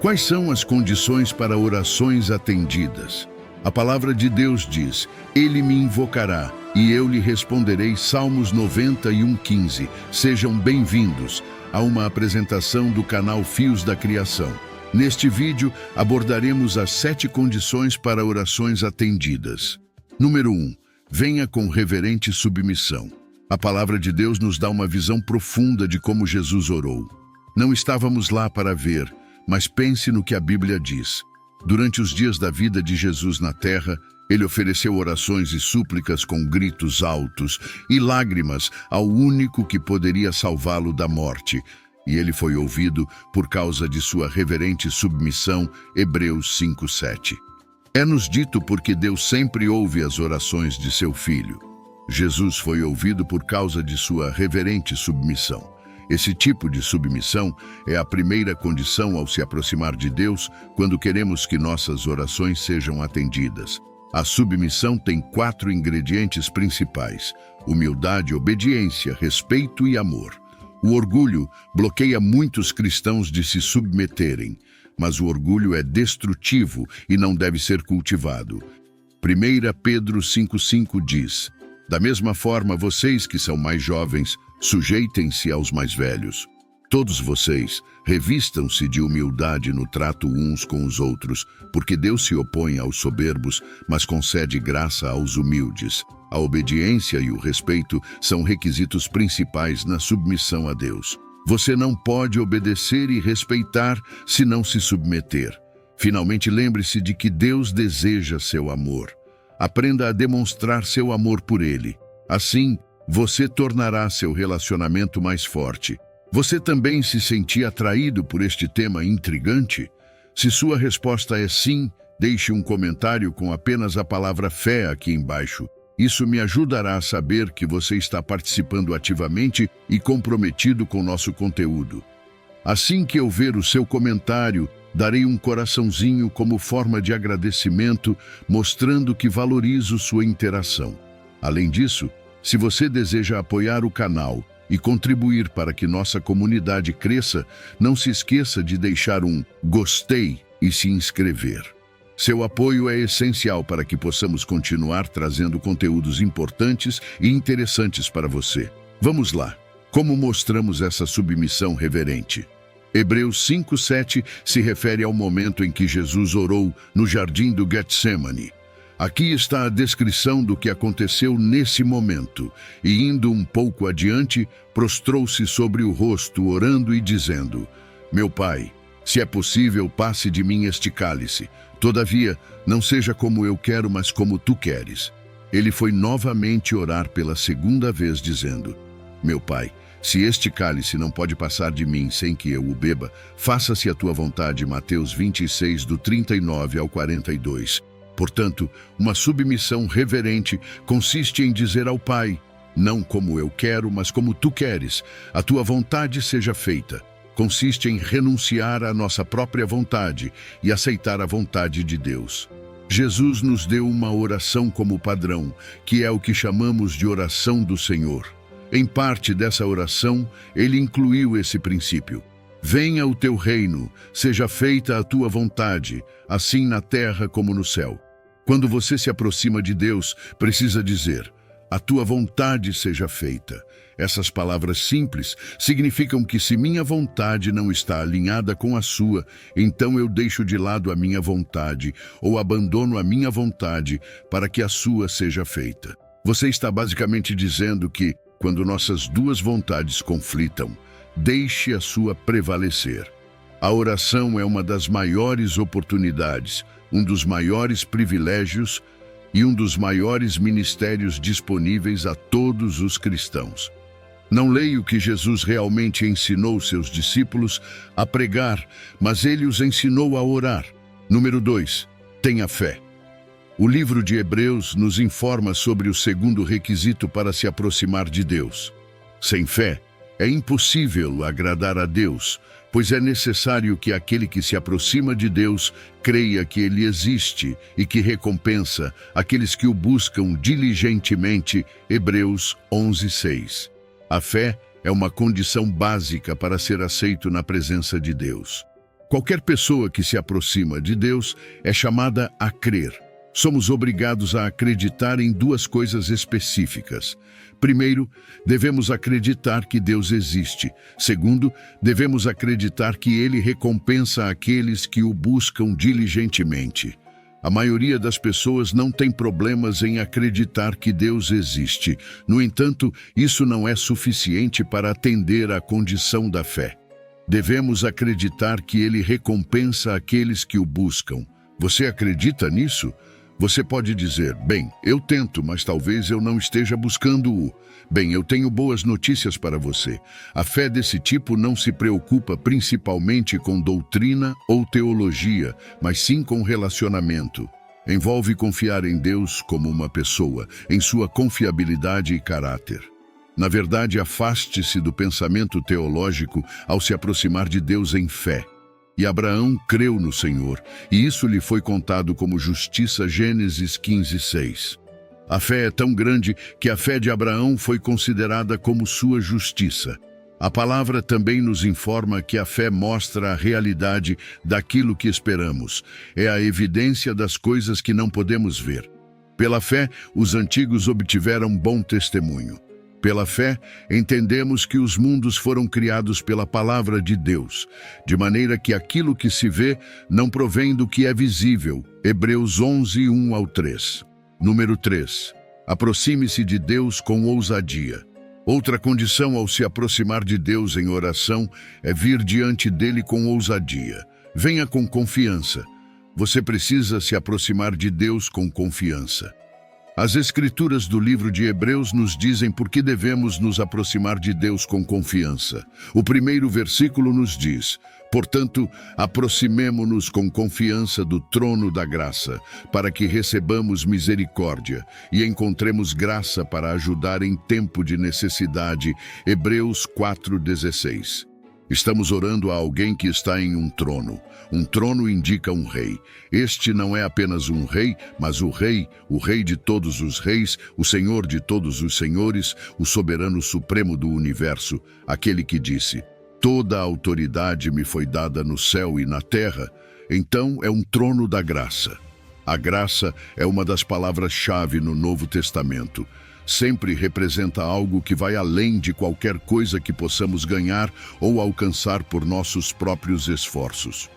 Quais são as condições para orações atendidas? A palavra de Deus diz: Ele me invocará e eu lhe responderei. Salmos 91:15. Sejam bem-vindos a uma apresentação do canal Fios da Criação. Neste vídeo, abordaremos as 7 condições para orações atendidas. Número 1. Venha com reverente submissão. A palavra de Deus nos dá uma visão profunda de como Jesus orou. Não estávamos lá para ver, mas pense no que a Bíblia diz. Durante os dias da vida de Jesus na terra, ele ofereceu orações e súplicas com gritos altos e lágrimas ao único que poderia salvá-lo da morte. E ele foi ouvido por causa de sua reverente submissão. Hebreus 5:7. É-nos dito porque Deus sempre ouve as orações de seu Filho. Jesus foi ouvido por causa de sua reverente submissão. Esse tipo de submissão é a primeira condição ao se aproximar de Deus quando queremos que nossas orações sejam atendidas. A submissão tem 4 ingredientes principais: humildade, obediência, respeito e amor. O orgulho bloqueia muitos cristãos de se submeterem, mas o orgulho é destrutivo e não deve ser cultivado. 1 Pedro 5:5 diz: Da mesma forma, vocês que são mais jovens, sujeitem-se aos mais velhos. Todos vocês, revistam-se de humildade no trato uns com os outros, porque Deus se opõe aos soberbos, mas concede graça aos humildes. A obediência e o respeito são requisitos principais na submissão a Deus. Você não pode obedecer e respeitar se não se submeter. Finalmente, lembre-se de que Deus deseja seu amor. Aprenda a demonstrar seu amor por Ele. Assim, você tornará seu relacionamento mais forte. Você também se sentia atraído por este tema intrigante? Se sua resposta é sim, deixe um comentário com apenas a palavra fé aqui embaixo. Isso me ajudará a saber que você está participando ativamente e comprometido com nosso conteúdo. Assim que eu ver o seu comentário, darei um coraçãozinho como forma de agradecimento, mostrando que valorizo sua interação. Além disso, se você deseja apoiar o canal e contribuir para que nossa comunidade cresça, não se esqueça de deixar um gostei e se inscrever. Seu apoio é essencial para que possamos continuar trazendo conteúdos importantes e interessantes para você. Vamos lá. Como mostramos essa submissão reverente? Hebreus 5:7 se refere ao momento em que Jesus orou no jardim do Getsemane. Aqui está a descrição do que aconteceu nesse momento, e indo um pouco adiante, prostrou-se sobre o rosto, orando e dizendo: Meu Pai, se é possível, passe de mim este cálice. Todavia, não seja como eu quero, mas como tu queres. Ele foi novamente orar pela segunda vez, dizendo: Meu Pai, se este cálice não pode passar de mim sem que eu o beba, faça-se a tua vontade. Mateus 26, do 39 ao 42. Portanto, uma submissão reverente consiste em dizer ao Pai: Não como eu quero, mas como tu queres. A tua vontade seja feita. Consiste em renunciar à nossa própria vontade e aceitar a vontade de Deus. Jesus nos deu uma oração como padrão, que é o que chamamos de oração do Senhor. Em parte dessa oração, ele incluiu esse princípio: Venha o teu reino, seja feita a tua vontade, assim na terra como no céu. Quando você se aproxima de Deus, precisa dizer: A tua vontade seja feita. Essas palavras simples significam que se minha vontade não está alinhada com a sua, então eu deixo de lado a minha vontade ou abandono a minha vontade para que a sua seja feita. Você está basicamente dizendo que, quando nossas duas vontades conflitam, deixe a sua prevalecer. A oração é uma das maiores oportunidades, um dos maiores privilégios e um dos maiores ministérios disponíveis a todos os cristãos. Não leio que Jesus realmente ensinou seus discípulos a pregar, mas ele os ensinou a orar. Número 2. Tenha fé. O livro de Hebreus nos informa sobre o segundo requisito para se aproximar de Deus. Sem fé, é impossível agradar a Deus, pois é necessário que aquele que se aproxima de Deus creia que Ele existe e que recompensa aqueles que o buscam diligentemente. Hebreus 11:6. A fé é uma condição básica para ser aceito na presença de Deus. Qualquer pessoa que se aproxima de Deus é chamada a crer. Somos obrigados a acreditar em duas coisas específicas. Primeiro, devemos acreditar que Deus existe. Segundo, devemos acreditar que Ele recompensa aqueles que o buscam diligentemente. A maioria das pessoas não tem problemas em acreditar que Deus existe. No entanto, isso não é suficiente para atender à condição da fé. Devemos acreditar que Ele recompensa aqueles que o buscam. Você acredita nisso? Você pode dizer, bem, eu tento, mas talvez eu não esteja buscando-o. Bem, eu tenho boas notícias para você. A fé desse tipo não se preocupa principalmente com doutrina ou teologia, mas sim com relacionamento. Envolve confiar em Deus como uma pessoa, em sua confiabilidade e caráter. Na verdade, afaste-se do pensamento teológico ao se aproximar de Deus em fé. E Abraão creu no Senhor, e isso lhe foi contado como justiça. Gênesis 15:6. A fé é tão grande que a fé de Abraão foi considerada como sua justiça. A palavra também nos informa que a fé mostra a realidade daquilo que esperamos. É a evidência das coisas que não podemos ver. Pela fé, os antigos obtiveram bom testemunho. Pela fé, entendemos que os mundos foram criados pela palavra de Deus, de maneira que aquilo que se vê não provém do que é visível. Hebreus 11, 1-3. Número 3. Aproxime-se de Deus com ousadia. Outra condição ao se aproximar de Deus em oração é vir diante dele com ousadia. Venha com confiança. Você precisa se aproximar de Deus com confiança. As Escrituras do livro de Hebreus nos dizem por que devemos nos aproximar de Deus com confiança. O primeiro versículo nos diz, portanto, aproximemo-nos com confiança do trono da graça, para que recebamos misericórdia e encontremos graça para ajudar em tempo de necessidade. Hebreus 4:16. Estamos orando a alguém que está em um trono. Um trono indica um rei. Este não é apenas um rei, mas o rei de todos os reis, o Senhor de todos os senhores, o soberano supremo do universo, aquele que disse, toda a autoridade me foi dada no céu e na terra. Então é um trono da graça. A graça é uma das palavras-chave no Novo Testamento. Sempre representa algo que vai além de qualquer coisa que possamos ganhar ou alcançar por nossos próprios esforços.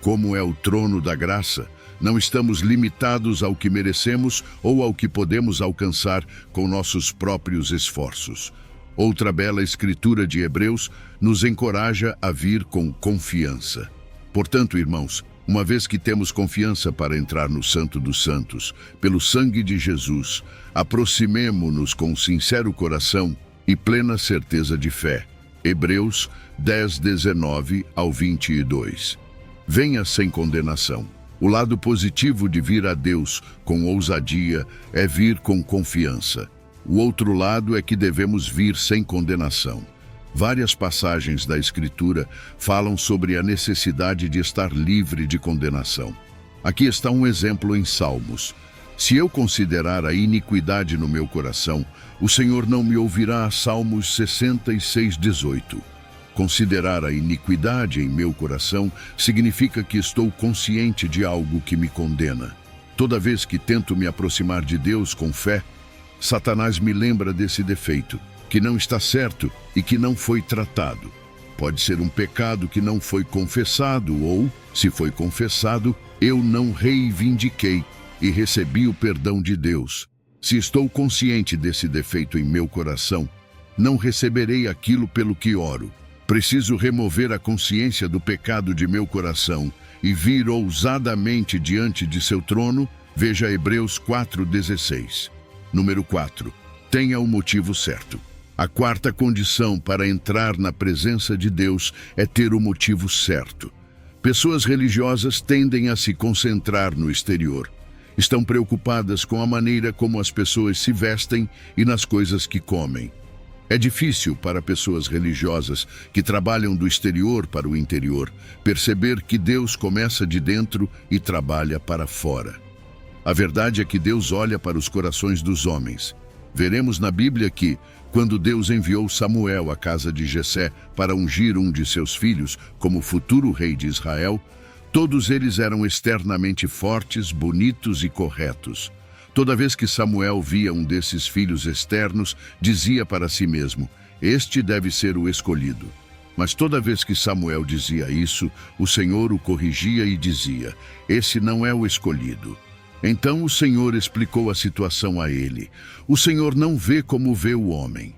Como é o trono da graça, não estamos limitados ao que merecemos ou ao que podemos alcançar com nossos próprios esforços. Outra bela escritura de Hebreus nos encoraja a vir com confiança. Portanto, irmãos, uma vez que temos confiança para entrar no Santo dos Santos, pelo sangue de Jesus, aproximemo-nos com sincero coração e plena certeza de fé. Hebreus 10:19-22. Venha sem condenação. O lado positivo de vir a Deus com ousadia é vir com confiança. O outro lado é que devemos vir sem condenação. Várias passagens da Escritura falam sobre a necessidade de estar livre de condenação. Aqui está um exemplo em Salmos. Se eu considerar a iniquidade no meu coração, o Senhor não me ouvirá. Salmos 66:18. Considerar a iniquidade em meu coração significa que estou consciente de algo que me condena. Toda vez que tento me aproximar de Deus com fé, Satanás me lembra desse defeito, que não está certo e que não foi tratado. Pode ser um pecado que não foi confessado ou, se foi confessado, eu não reivindiquei e recebi o perdão de Deus. Se estou consciente desse defeito em meu coração, não receberei aquilo pelo que oro. Preciso remover a consciência do pecado de meu coração e vir ousadamente diante de seu trono. Veja Hebreus 4:16. Número 4. Tenha o motivo certo. A quarta condição para entrar na presença de Deus é ter o motivo certo. Pessoas religiosas tendem a se concentrar no exterior. Estão preocupadas com a maneira como as pessoas se vestem e nas coisas que comem. É difícil para pessoas religiosas que trabalham do exterior para o interior perceber que Deus começa de dentro e trabalha para fora. A verdade é que Deus olha para os corações dos homens. Veremos na Bíblia que, Quando Deus enviou Samuel à casa de Jessé para ungir um de seus filhos como futuro rei de Israel, todos eles eram externamente fortes, bonitos e corretos. Toda vez que Samuel via um desses filhos externos, dizia para si mesmo: "Este deve ser o escolhido." Mas toda vez que Samuel dizia isso, o Senhor o corrigia e dizia: "Esse não é o escolhido." Então o Senhor explicou a situação a ele. O Senhor não vê como vê o homem.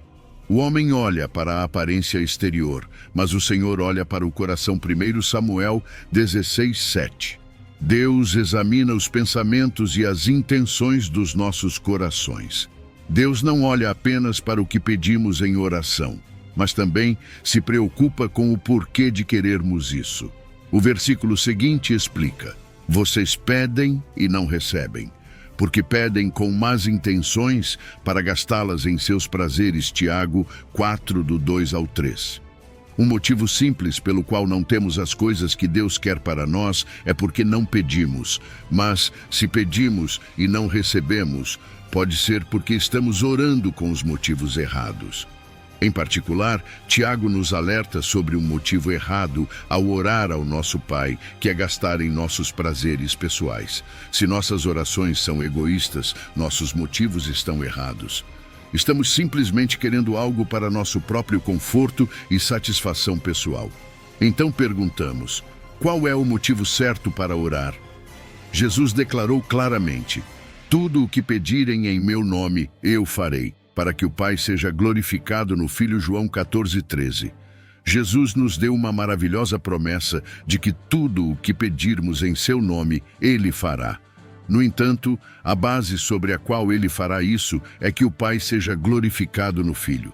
O homem olha para a aparência exterior, mas o Senhor olha para o coração. 1 Samuel 16:7. Deus examina os pensamentos e as intenções dos nossos corações. Deus não olha apenas para o que pedimos em oração, mas também se preocupa com o porquê de querermos isso. O versículo seguinte explica: "Vocês pedem e não recebem, porque pedem com más intenções para gastá-las em seus prazeres." Tiago 4, do 2 ao 3. Um motivo simples pelo qual não temos as coisas que Deus quer para nós é porque não pedimos. Mas, se pedimos e não recebemos, pode ser porque estamos orando com os motivos errados. Em particular, Tiago nos alerta sobre um motivo errado ao orar ao nosso Pai, que é gastar em nossos prazeres pessoais. Se nossas orações são egoístas, nossos motivos estão errados. Estamos simplesmente querendo algo para nosso próprio conforto e satisfação pessoal. Então perguntamos: qual é o motivo certo para orar? Jesus declarou claramente: "Tudo o que pedirem em meu nome, eu farei, para que o Pai seja glorificado no Filho." João 14:13. Jesus nos deu uma maravilhosa promessa de que tudo o que pedirmos em seu nome, Ele fará. No entanto, a base sobre a qual Ele fará isso é que o Pai seja glorificado no Filho.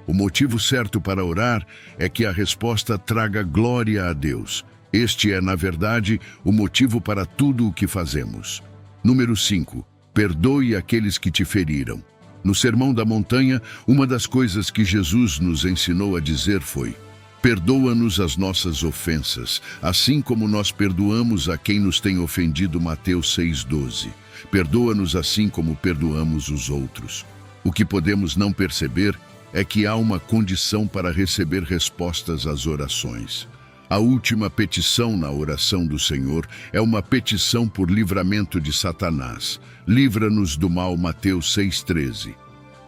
O motivo certo para orar é que a resposta traga glória a Deus. Este é, na verdade, o motivo para tudo o que fazemos. Número 5. Perdoe aqueles que te feriram. No Sermão da Montanha, uma das coisas que Jesus nos ensinou a dizer foi: "Perdoa-nos as nossas ofensas, assim como nós perdoamos a quem nos tem ofendido." Mateus 6:12. Perdoa-nos assim como perdoamos os outros. O que podemos não perceber é que há uma condição para receber respostas às orações. A última petição na oração do Senhor é uma petição por livramento de Satanás. Livra-nos do mal. Mateus 6:13.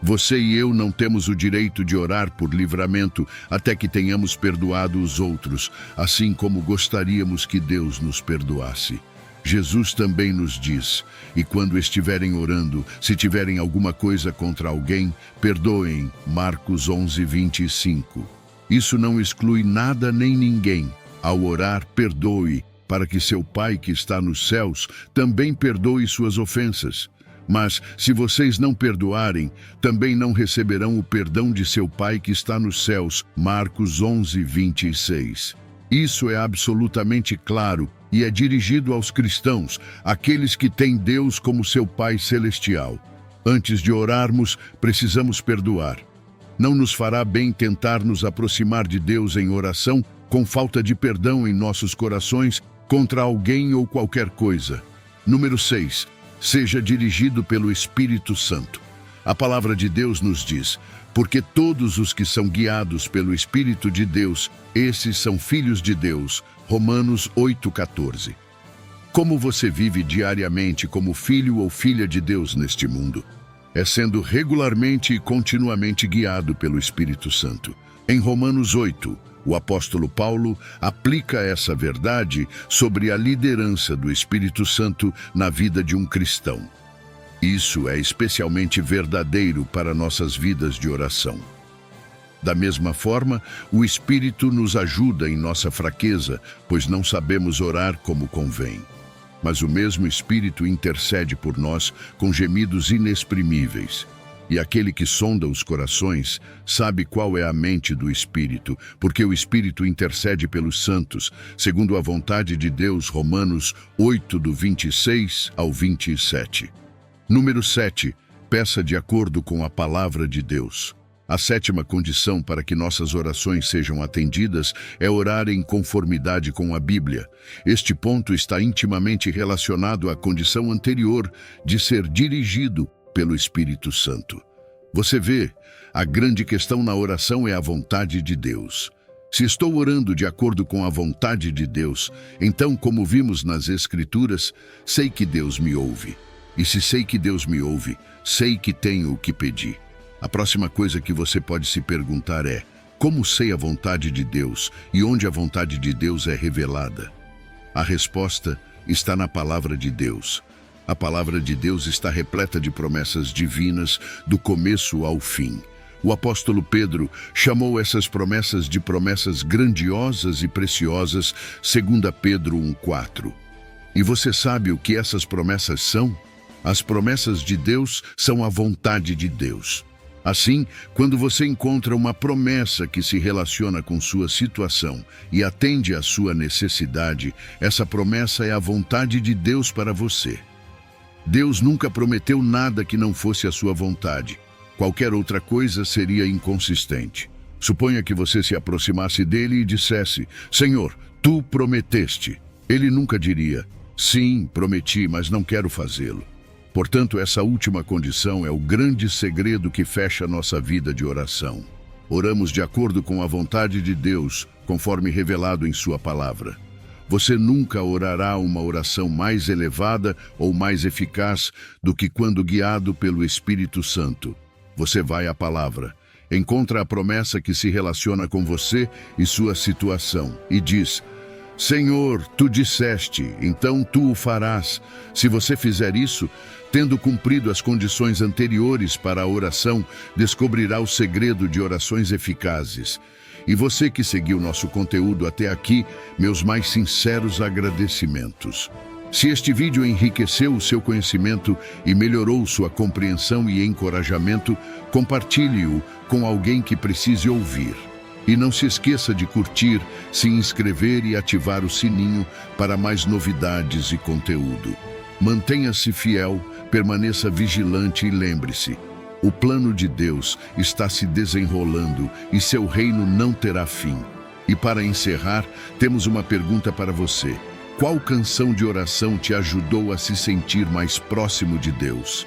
Você e eu não temos o direito de orar por livramento até que tenhamos perdoado os outros, assim como gostaríamos que Deus nos perdoasse. Jesus também nos diz: "E quando estiverem orando, se tiverem alguma coisa contra alguém, perdoem." Marcos 11:25. Isso não exclui nada nem ninguém. Ao orar, perdoe, para que seu Pai que está nos céus também perdoe suas ofensas. Mas, se vocês não perdoarem, também não receberão o perdão de seu Pai que está nos céus. Marcos 11:26. Isso é absolutamente claro e é dirigido aos cristãos, aqueles que têm Deus como seu Pai celestial. Antes de orarmos, precisamos perdoar. Não nos fará bem tentar nos aproximar de Deus em oração com falta de perdão em nossos corações contra alguém ou qualquer coisa. Número 6. Seja dirigido pelo Espírito Santo. A palavra de Deus nos diz: "Porque todos os que são guiados pelo Espírito de Deus, esses são filhos de Deus." Romanos 8:14. Como você vive diariamente como filho ou filha de Deus neste mundo? É sendo regularmente e continuamente guiado pelo Espírito Santo. Em Romanos 8, o apóstolo Paulo aplica essa verdade sobre a liderança do Espírito Santo na vida de um cristão. Isso é especialmente verdadeiro para nossas vidas de oração. Da mesma forma, o Espírito nos ajuda em nossa fraqueza, pois não sabemos orar como convém. Mas o mesmo Espírito intercede por nós com gemidos inexprimíveis. E aquele que sonda os corações sabe qual é a mente do Espírito, porque o Espírito intercede pelos santos, segundo a vontade de Deus. Romanos 8, do 26 ao 27. Número 7. Peça de acordo com a palavra de Deus. A sétima condição para que nossas orações sejam atendidas é orar em conformidade com a Bíblia. Este ponto está intimamente relacionado à condição anterior de ser dirigido pelo Espírito Santo. Você vê, a grande questão na oração é a vontade de Deus. Se estou orando de acordo com a vontade de Deus, então, como vimos nas Escrituras, sei que Deus me ouve. E se sei que Deus me ouve, sei que tenho o que pedir. A próxima coisa que você pode se perguntar é: como sei a vontade de Deus e onde a vontade de Deus é revelada? A resposta está na palavra de Deus. A palavra de Deus está repleta de promessas divinas do começo ao fim. O apóstolo Pedro chamou essas promessas de promessas grandiosas e preciosas, 2 Pedro 1,4. E você sabe o que essas promessas são? As promessas de Deus são a vontade de Deus. Assim, quando você encontra uma promessa que se relaciona com sua situação e atende à sua necessidade, essa promessa é a vontade de Deus para você. Deus nunca prometeu nada que não fosse a sua vontade. Qualquer outra coisa seria inconsistente. Suponha que você se aproximasse dele e dissesse: Senhor, tu prometeste. Ele nunca diria: sim, prometi, mas não quero fazê-lo. Portanto, essa última condição é o grande segredo que fecha nossa vida de oração. Oramos de acordo com a vontade de Deus, conforme revelado em sua palavra. Você nunca orará uma oração mais elevada ou mais eficaz do que quando guiado pelo Espírito Santo. Você vai à palavra, encontra a promessa que se relaciona com você e sua situação e diz: Senhor, tu disseste, então tu o farás. Se você fizer isso, tendo cumprido as condições anteriores para a oração, descobrirá o segredo de orações eficazes. E você que seguiu nosso conteúdo até aqui, meus mais sinceros agradecimentos. Se este vídeo enriqueceu o seu conhecimento e melhorou sua compreensão e encorajamento, compartilhe-o com alguém que precise ouvir. E não se esqueça de curtir, se inscrever e ativar o sininho para mais novidades e conteúdo. Mantenha-se fiel, permaneça vigilante e lembre-se: o plano de Deus está se desenrolando e seu reino não terá fim. E para encerrar, temos uma pergunta para você. Qual canção de oração te ajudou a se sentir mais próximo de Deus?